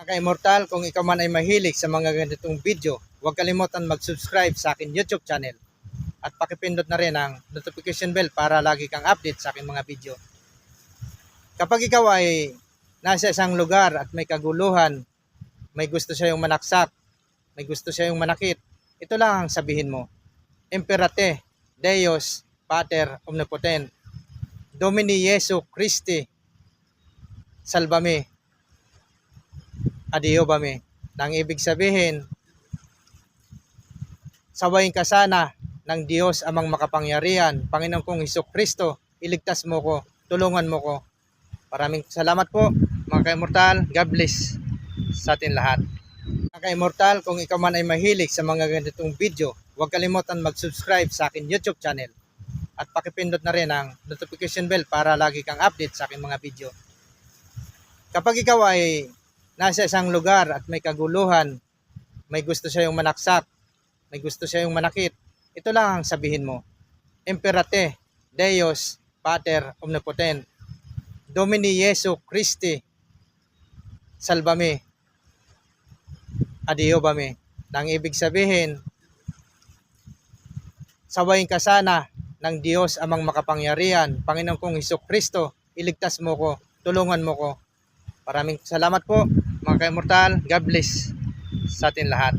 Mga ka-immortal, kung ikaw man ay mahilig sa mga ganitong video, huwag kalimutan mag-subscribe sa akin YouTube channel. At pakipindot na rin ang notification bell para lagi kang update sa aking mga video. Kapag ikaw ay nasa isang lugar at may kaguluhan, may gusto siya yung manaksak, may gusto siya yung manakit, ito lang ang sabihin mo. Imperate, Deus, Pater, Omnipotent, Domini Jesu Christi, Salvame, Adio Bame. Nang ibig sabihin, sawayin ka sana ng Diyos amang makapangyarihan, Panginoon kong Hesukristo, iligtas mo ko, tulungan mo ko. Maraming salamat po mga ka-immortal. God bless sa atin lahat. Mga ka-immortal, kung ikaw man ay mahilig sa mga ganitong video, huwag kalimutan mag-subscribe sa akin YouTube channel. At pakipindot na rin ang notification bell para lagi kang update sa aking mga video. Kapag ikaw ay nasa isang lugar at may kaguluhan, may gusto siya yung manaksak, may gusto siya yung manakit, ito lang ang sabihin mo. Imperate, Deus, Pater, Omnipotent, Domini Jesu Christi, Salvame, Adio Bame. Nang ibig sabihin, sawayin ka sana ng Diyos amang makapangyarihan, Panginoon kong Hesukristo, iligtas mo ko, tulungan mo ko. Maraming salamat po mga ka-immortal. God bless sa atin lahat.